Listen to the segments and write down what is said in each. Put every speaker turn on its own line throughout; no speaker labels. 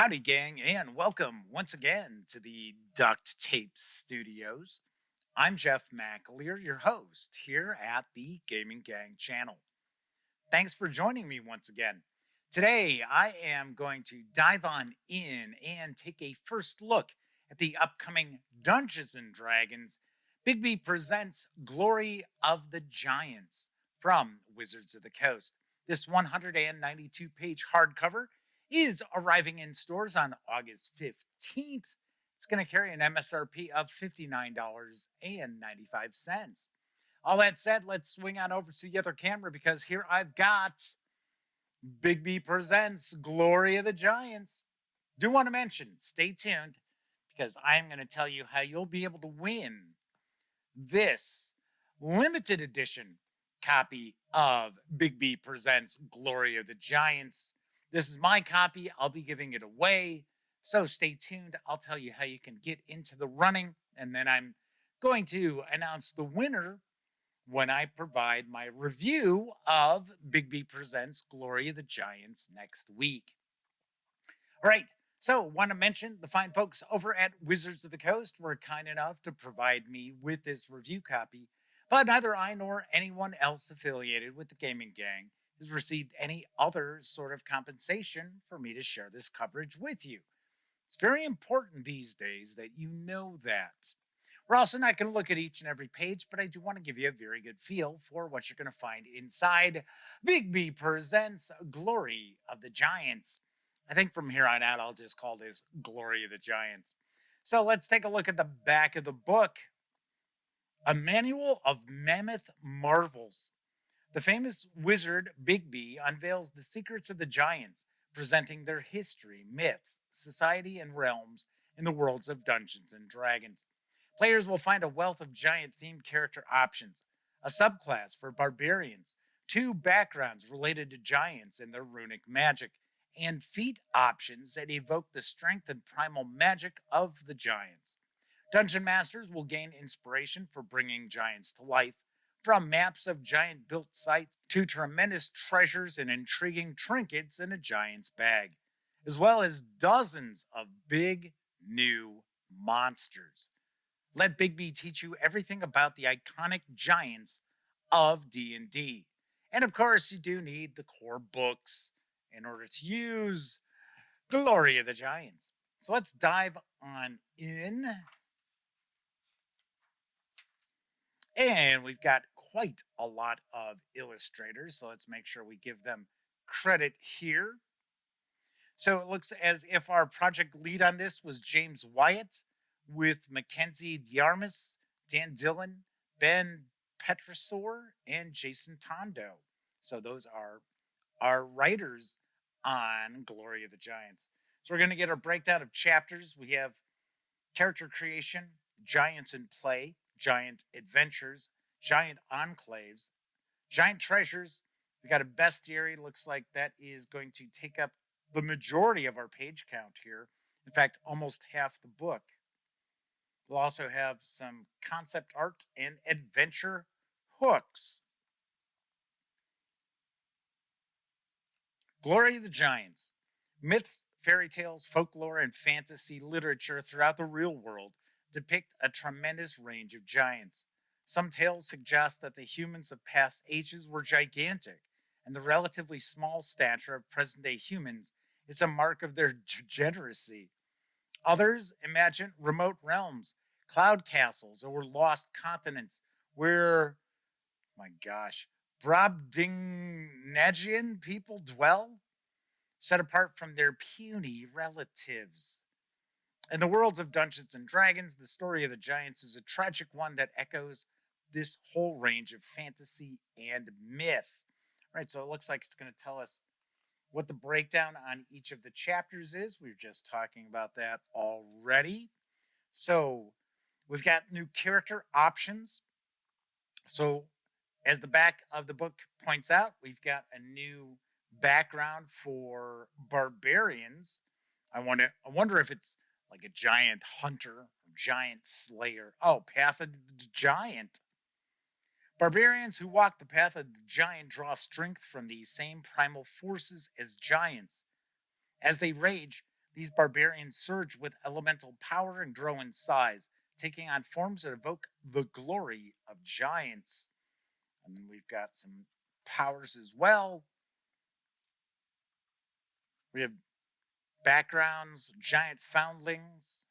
Howdy, gang, and welcome once again to the Duct Tape Studios. I'm Jeff McAleer, your host here at the Gaming Gang channel. Thanks for joining me once again. Today, I am going to dive on in and take a first look at the upcoming Dungeons Dragons Bigby Presents Glory of the Giants from Wizards of the Coast. This 192-page hardcover is arriving in stores on August 15th. It's going to carry an MSRP of $59.95. All that said, let's swing on over to the other camera because here I've got Bigby Presents Glory of the Giants. Do want to mention, stay tuned because I'm going to tell you how you'll be able to win this limited edition copy of Bigby Presents Glory of the Giants. This is my copy. I'll be giving it away. So stay tuned. I'll tell you how you can get into the running. And then I'm going to announce the winner when I provide my review of Bigby Presents Glory of the Giants next week. All right. So want to mention the fine folks over at Wizards of the Coast were kind enough to provide me with this review copy. But neither I nor anyone else affiliated with the Gaming Gang has received any other sort of compensation for me to share this coverage with you. It's very important these days that you know that. We're also not going to look at each and every page, but I do want to give you a very good feel for what you're going to find inside Bigby Presents Glory of the Giants. I think from here on out, I'll just call this Glory of the Giants. So let's take a look at the back of the book. A Manual of Mammoth Marvels. The famous wizard Bigby unveils the secrets of the giants, presenting their history, myths, society, and realms in the worlds of Dungeons and Dragons. Players will find a wealth of giant-themed character options, a subclass for barbarians, two backgrounds related to giants and their runic magic, and feat options that evoke the strength and primal magic of the giants. Dungeon Masters will gain inspiration for bringing giants to life, from maps of giant-built sites to tremendous treasures and intriguing trinkets in a giant's bag, as well as dozens of big new monsters. Let Bigby teach you everything about the iconic giants of D&D. And of course, you do need the core books in order to use Glory of the Giants. So let's dive on in. And we've got quite a lot of illustrators, so let's make sure we give them credit here. So it looks as if our project lead on this was James Wyatt, with Mackenzie Diarmas, Dan Dillon, Ben Petrosor, and Jason Tondo. So those are our writers on Glory of the Giants. So we're going to get our breakdown of chapters. We have character creation, giants in play, giant adventures, giant enclaves, giant treasures. We got a bestiary. Looks like that is going to take up the majority of our page count here. In fact, almost half the book. We'll also have some concept art and adventure hooks. Glory of the Giants. Myths, fairy tales, folklore, and fantasy literature throughout the real world depict a tremendous range of giants. Some tales suggest that the humans of past ages were gigantic, and the relatively small stature of present-day humans is a mark of their degeneracy. Others imagine remote realms, cloud castles, or lost continents where, my gosh, Brobdingnagian people dwell, set apart from their puny relatives. In the worlds of Dungeons and Dragons, the story of the giants is a tragic one that echoes this whole range of fantasy and myth. All right, so it looks like it's going to tell us what the breakdown on each of the chapters is. We were just talking about that already. So we've got new character options. So as the back of the book points out, we've got a new background for barbarians. I wonder if it's like a giant hunter, giant slayer. Oh, Path of the Giant. Barbarians who walk the path of the giant draw strength from these same primal forces as giants. As they rage, These barbarians surge with elemental power and grow in size, taking on forms that evoke the glory of giants. And then we've got some powers as well. We have backgrounds, giant foundlings,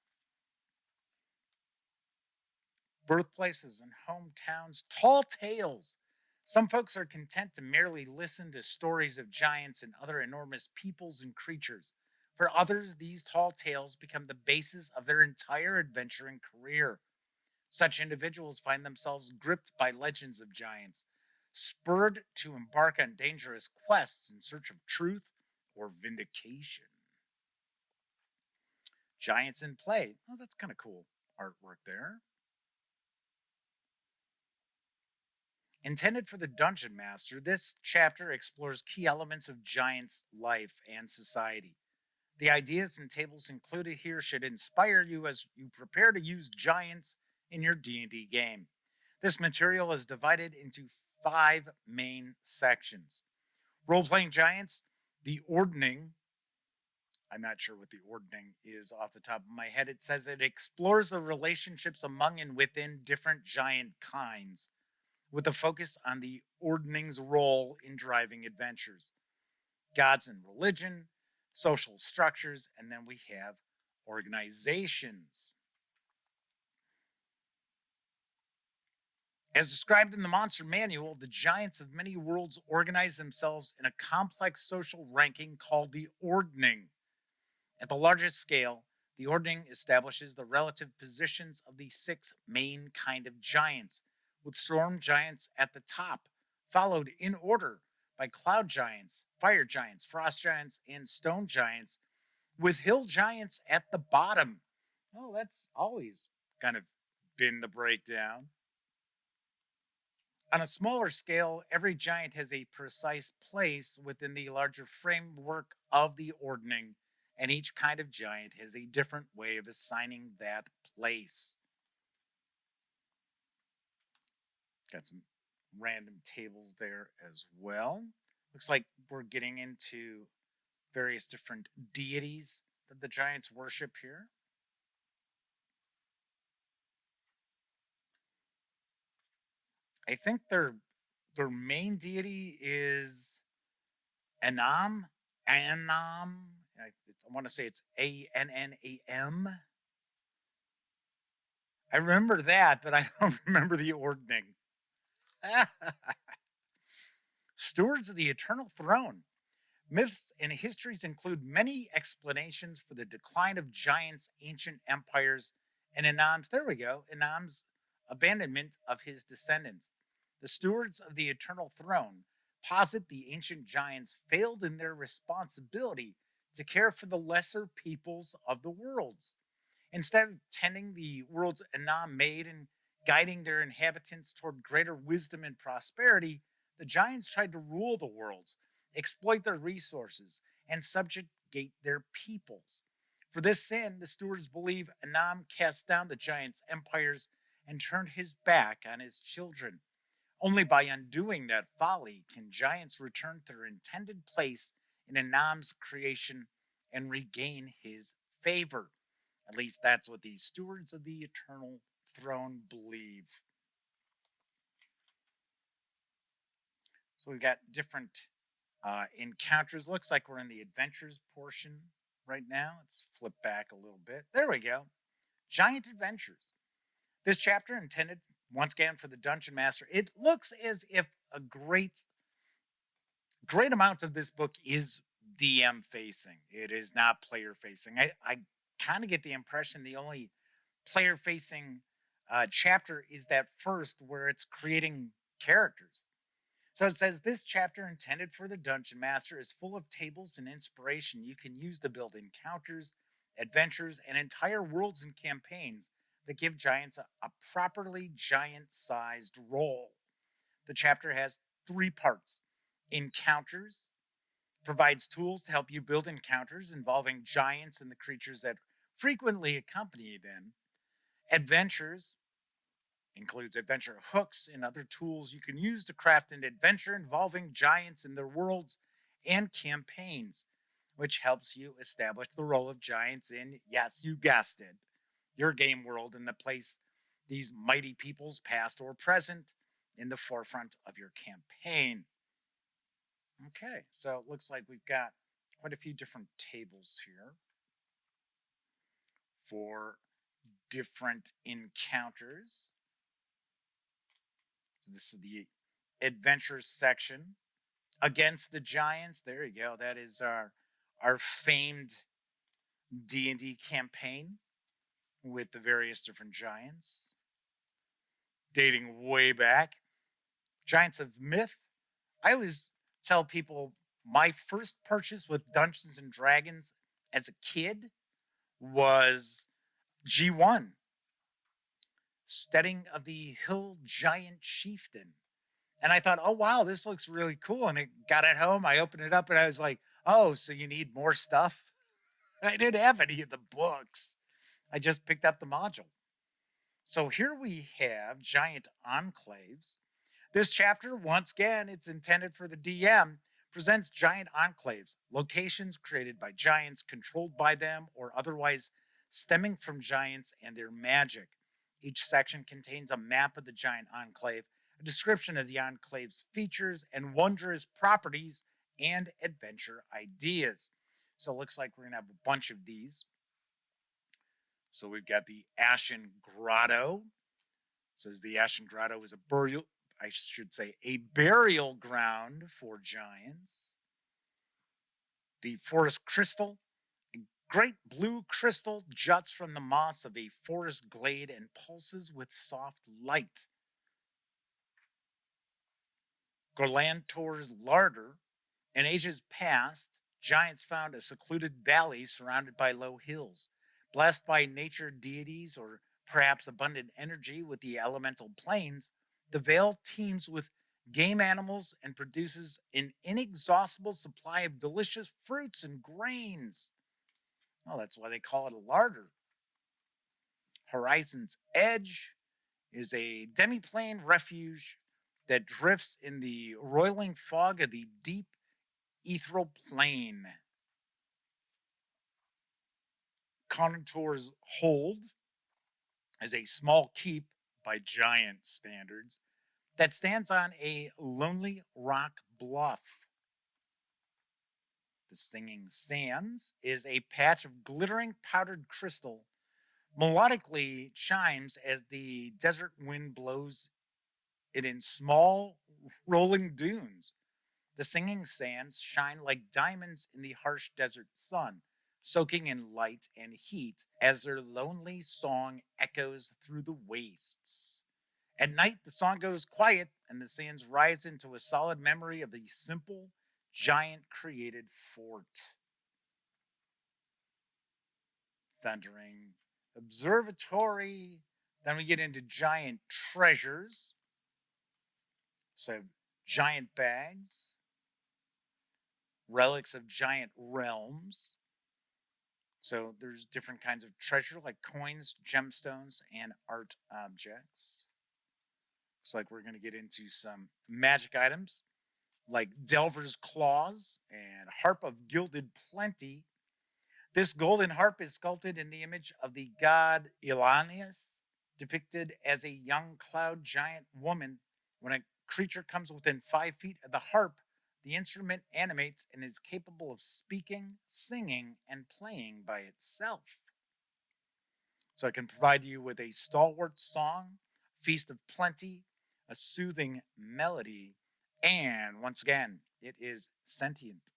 birthplaces and hometowns, tall tales. Some folks are content to merely listen to stories of giants and other enormous peoples and creatures. For others, these tall tales become the basis of their entire adventure and career. Such individuals find themselves gripped by legends of giants, spurred to embark on dangerous quests in search of truth or vindication. Giants in play. Oh, that's kind of cool artwork there. Intended for the dungeon master, this chapter explores key elements of giants' life and society. The ideas and tables included here should inspire you as you prepare to use giants in your D&D game. This material is divided into 5 main sections. Role-playing giants, the ordning. I'm not sure what the ordning is off the top of my head. It says it explores the relationships among and within different giant kinds, with a focus on the ordning's role in driving adventures, gods and religion, social structures, and then we have organizations. As described in the Monster Manual, the giants of many worlds organize themselves in a complex social ranking called the ordning. At the largest scale, the ordning establishes the relative positions of the 6 main kind of giants, with storm giants at the top, followed in order by cloud giants, fire giants, frost giants, and stone giants, with hill giants at the bottom. Oh, that's always kind of been the breakdown. On a smaller scale, every giant has a precise place within the larger framework of the ordning, and each kind of giant has a different way of assigning that place. Got some random tables there as well. Looks like we're getting into various different deities that the giants worship here. I think their main deity is Anam. Anam. I want to say it's Annam. I remember that, but I don't remember the ordning. Stewards of the Eternal Throne. Myths and histories include many explanations for the decline of giants' ancient empires and Enam's abandonment of his descendants. The stewards of the Eternal Throne posit the ancient giants failed in their responsibility to care for the lesser peoples of the worlds. Instead of tending the worlds Enam made and guiding their inhabitants toward greater wisdom and prosperity, the giants tried to rule the worlds, exploit their resources, and subjugate their peoples. For this sin, the stewards believe Enam cast down the giants' empires and turned his back on his children. Only by undoing that folly can giants return to their intended place in Enam's creation and regain his favor. At least that's what the stewards of the Eternal Throne believe. So we've got different encounters. Looks like we're in the adventures portion right now. Let's flip back a little bit. There we go. Giant adventures. This chapter intended once again for the dungeon master. It looks as if a great amount of this book is DM facing. It is not player facing. I kind of get the impression the only player facing chapter is that first where it's creating characters. So it says this chapter intended for the dungeon master is full of tables and inspiration you can use to build encounters, adventures, and entire worlds and campaigns that give giants a properly giant-sized role. The chapter has 3 parts. Encounters provides tools to help you build encounters involving giants and the creatures that frequently accompany them. Adventures includes adventure hooks and other tools you can use to craft an adventure involving giants and their worlds and campaigns. which helps you establish the role of giants in, yes, you guessed it, your game world and the place these mighty peoples, past or present, in the forefront of your campaign. Okay, so it looks like we've got quite a few different tables here for different encounters. This is the adventures section. Against the Giants, there you go. That is our famed D&D campaign with the various different giants. Dating way back. Giants of Myth. I always tell people my first purchase with Dungeons and Dragons as a kid was G1, Steading of the Hill Giant Chieftain. And I thought, oh, wow, this looks really cool. And I got it home. I opened it up and I was like, oh, so you need more stuff? I didn't have any of the books. I just picked up the module. So here we have Giant Enclaves. This chapter, once again, it's intended for the DM, presents giant enclaves, locations created by giants, controlled by them, or otherwise stemming from giants and their magic. Each section contains a map of the giant enclave, a description of the enclave's features and wondrous properties, and adventure ideas. So it looks like we're going to have a bunch of these. So we've got the Ashen Grotto. It says the Ashen Grotto is a burial ground for giants. The Forest Crystal. A great blue crystal juts from the moss of a forest glade and pulses with soft light. Gorlantor's Larder. In ages past, giants found a secluded valley surrounded by low hills. Blessed by nature deities or perhaps abundant energy with the elemental planes, the vale teems with game animals and produces an inexhaustible supply of delicious fruits and grains. Oh, that's why they call it a larder. Horizon's Edge is a demiplane refuge that drifts in the roiling fog of the deep ethereal plane. Contour's Hold is a small keep by giant standards that stands on a lonely rock bluff. The Singing Sands is a patch of glittering powdered crystal, melodically chimes as the desert wind blows it in small rolling dunes. The Singing Sands shine like diamonds in the harsh desert sun, soaking in light and heat as their lonely song echoes through the wastes. At night, the song goes quiet and the sands rise into a solid memory of the simple, giant created fort. Thundering Observatory. Then we get into giant treasures. So, giant bags, relics of giant realms. So there's different kinds of treasure like coins, gemstones, and art objects. Looks like we're going to get into some magic items like Delver's Claws and Harp of Gilded Plenty. This golden harp is sculpted in the image of the god Ilanius, depicted as a young cloud giant woman. When a creature comes within 5 feet of the harp, the instrument animates and is capable of speaking, singing, and playing by itself. So it can provide you with a stalwart song, feast of plenty, a soothing melody, and once again, it is sentient.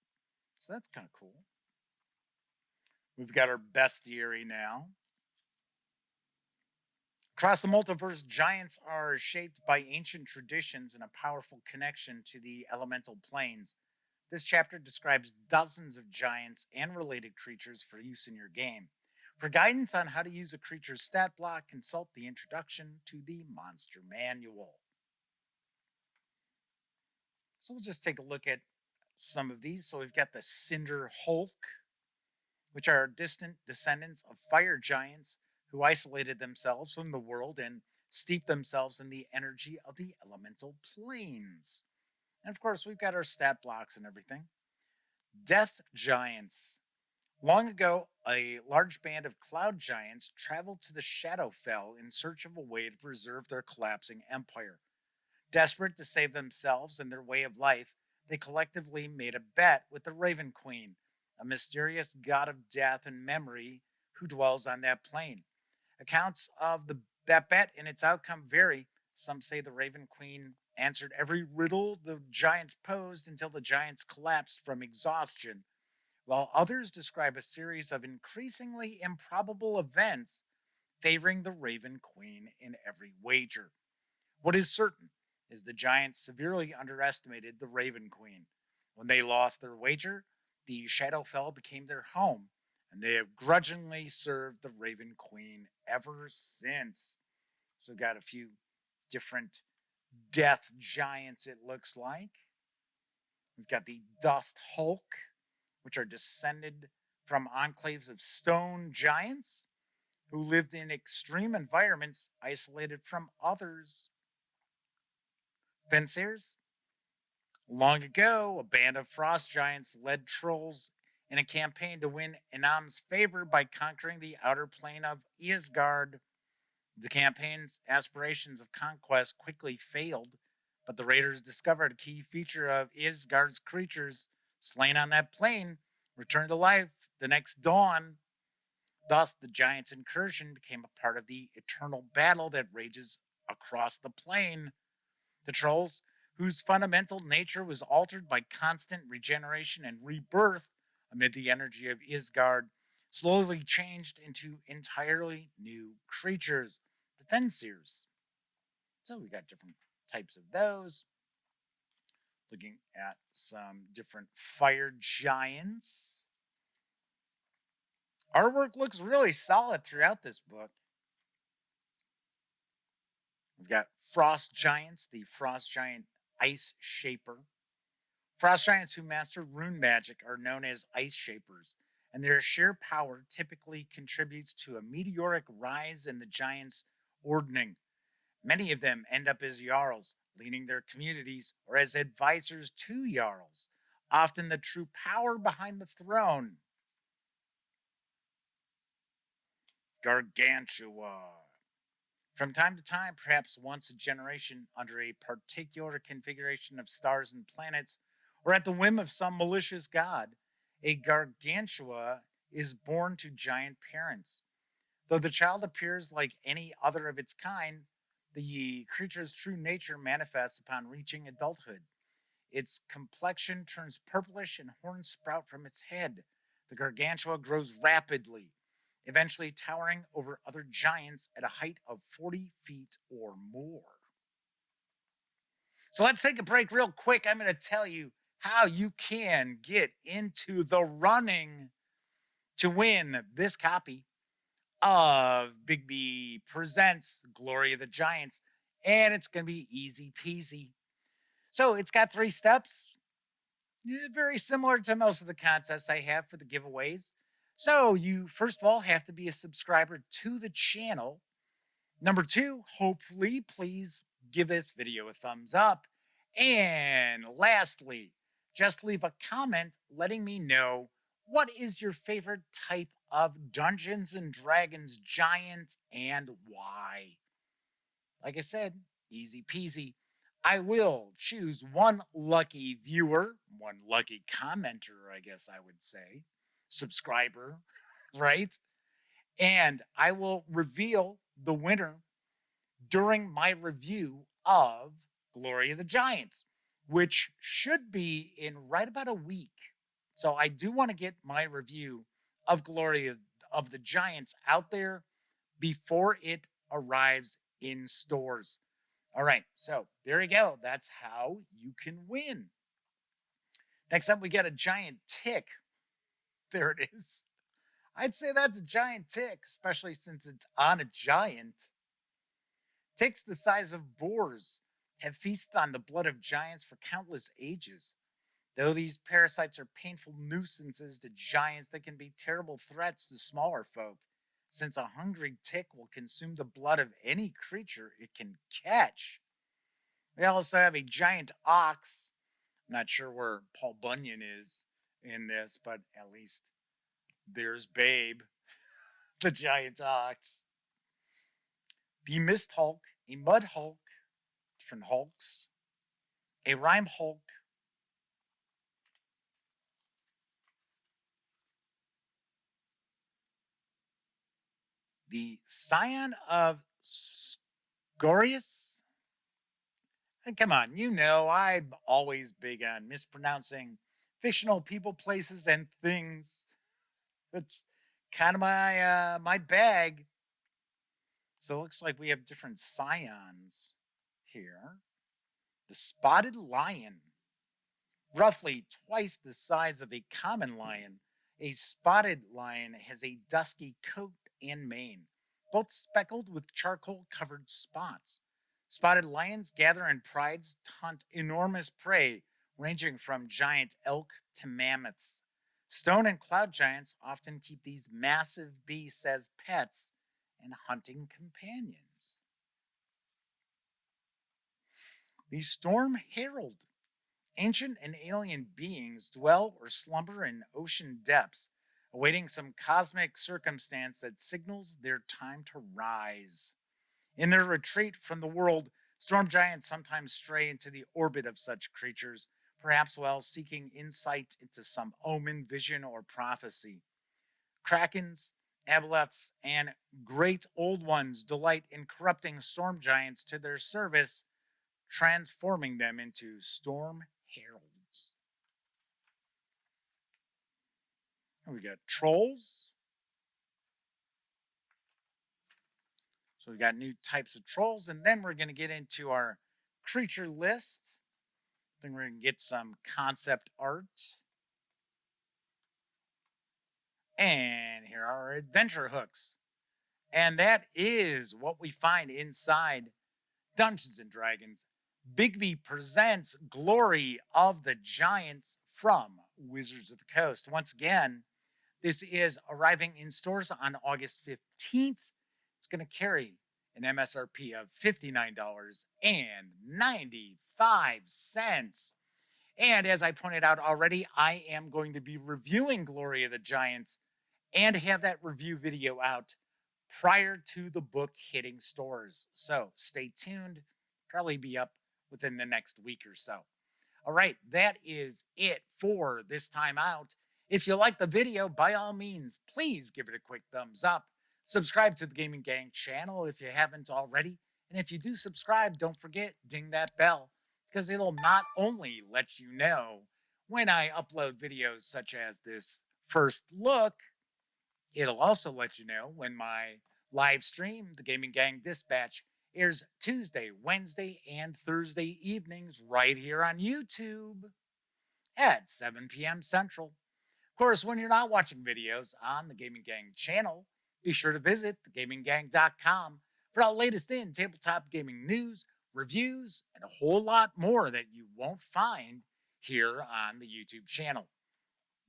So that's kind of cool. We've got our bestiary now. Across the multiverse, giants are shaped by ancient traditions and a powerful connection to the elemental planes. This chapter describes dozens of giants and related creatures for use in your game. For guidance on how to use a creature's stat block, consult the introduction to the Monster Manual. So we'll just take a look at some of these. So we've got the Cinder Hulk, which are distant descendants of fire giants who isolated themselves from the world and steeped themselves in the energy of the elemental planes. And of course, we've got our stat blocks and everything. Death giants. Long ago, a large band of cloud giants traveled to the Shadowfell in search of a way to preserve their collapsing empire. Desperate to save themselves and their way of life, they collectively made a bet with the Raven Queen, a mysterious god of death and memory who dwells on that plane. Accounts of that bet and its outcome vary. Some say the Raven Queen answered every riddle the giants posed until the giants collapsed from exhaustion, while others describe a series of increasingly improbable events favoring the Raven Queen in every wager. What is certain is the giants severely underestimated the Raven Queen. When they lost their wager, the Shadowfell became their home, and they have grudgingly served the Raven Queen ever since. So, got a few different death giants, it looks like. We've got the Dust Hulk, which are descended from enclaves of stone giants who lived in extreme environments isolated from others. Fenciers. Long ago, a band of frost giants led trolls in a campaign to win Enam's favor by conquering the outer plane of Isgard. The campaign's aspirations of conquest quickly failed, but the raiders discovered a key feature of Isgard's creatures slain on that plane returned to life the next dawn. Thus, the giants' incursion became a part of the eternal battle that rages across the plane. The trolls, whose fundamental nature was altered by constant regeneration and rebirth amid the energy of Isgard, slowly changed into entirely new creatures, the Fenseers. So we got different types of those. Looking at some different fire giants. Artwork looks really solid throughout this book. We've got Frost Giants, the Frost Giant Ice Shaper. Frost Giants who master rune magic are known as Ice Shapers, and their sheer power typically contributes to a meteoric rise in the giants' ordning. Many of them end up as Jarls, leading their communities, or as advisors to Jarls, often the true power behind the throne. Gargantua. From time to time, perhaps once a generation, under a particular configuration of stars and planets, or at the whim of some malicious god, a gargantua is born to giant parents. Though the child appears like any other of its kind, the creature's true nature manifests upon reaching adulthood. Its complexion turns purplish and horns sprout from its head. The gargantua grows rapidly, eventually towering over other giants at a height of 40 feet or more. So let's take a break real quick. I'm going to tell you how you can get into the running to win this copy of Bigby Presents Glory of the Giants. And it's going to be easy peasy. So it's got 3 steps, very similar to most of the contests I have for the giveaways. So you, first of all, have to be a subscriber to the channel. Number 2, hopefully, please give this video a thumbs up. And lastly, just leave a comment letting me know what is your favorite type of Dungeons and Dragons giant and why. Like I said, easy peasy. I will choose one lucky viewer, one lucky commenter, I guess I would say, subscriber, right? And I will reveal the winner during my review of Glory of the Giants, which should be in right about a week. So I do want to get my review of Glory of the Giants out there before it arrives in stores. All right, so there you go. That's how you can win. Next up, we got a giant tick. There it is. I'd say that's a giant tick, especially since it's on a giant. Ticks the size of boars have feasted on the blood of giants for countless ages. Though these parasites are painful nuisances to giants, they can be terrible threats to smaller folk, since a hungry tick will consume the blood of any creature it can catch. We also have a giant ox. I'm not sure where Paul Bunyan is in this, but at least there's Babe, the giant ox, the Mist Hulk, a Mud Hulk, different Hulks, a Rhyme Hulk, the Scion of Scorius. And come on, you know I'm always big on mispronouncing fictional people, places, and things. That's kind of my bag. So it looks like we have different scions here. The spotted lion, roughly twice the size of a common lion. A spotted lion has a dusky coat and mane, both speckled with charcoal covered spots. Spotted lions gather in prides to hunt enormous prey, ranging from giant elk to mammoths. Stone and cloud giants often keep these massive beasts as pets and hunting companions. The storm herald. Ancient and alien beings dwell or slumber in ocean depths, awaiting some cosmic circumstance that signals their time to rise. In their retreat from the world, storm giants sometimes stray into the orbit of such creatures, perhaps while seeking insight into some omen, vision, or prophecy. Krakens, aboleths, and great old ones delight in corrupting storm giants to their service, transforming them into storm heralds. We got trolls. So we got new types of trolls, and then we're going to get into our creature list. Then we're going to get some concept art. And here are our adventure hooks. And that is what we find inside Dungeons and Dragons Bigby Presents Glory of the Giants from Wizards of the Coast. Once again, this is arriving in stores on August 15th. It's going to carry an MSRP of $59.95. And as I pointed out already, I am going to be reviewing Glory of the Giants and have that review video out prior to the book hitting stores. So stay tuned. Probably be up within the next week or so. All right, that is it for this time out. If you like the video, by all means, please give it a quick thumbs up. Subscribe to the Gaming Gang channel if you haven't already. And if you do subscribe, don't forget, ding that bell, because it'll not only let you know when I upload videos such as this first look, it'll also let you know when my live stream, the Gaming Gang Dispatch, airs Tuesday, Wednesday, and Thursday evenings right here on YouTube at 7 p.m. Central. Of course, when you're not watching videos on the Gaming Gang channel, be sure to visit thegaminggang.com for the latest in tabletop gaming news, reviews, and a whole lot more that you won't find here on the YouTube channel.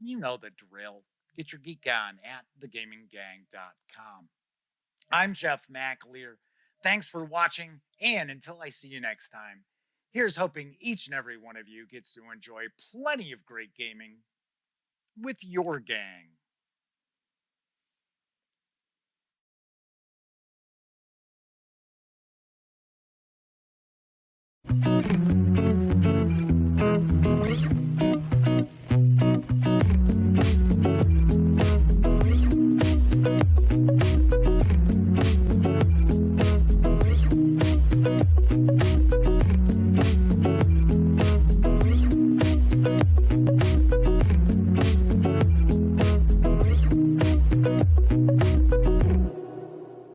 You know the drill. Get your geek on at thegaminggang.com. I'm Jeff McAleer. Thanks for watching, and until I see you next time, here's hoping each and every one of you gets to enjoy plenty of great gaming with your gang.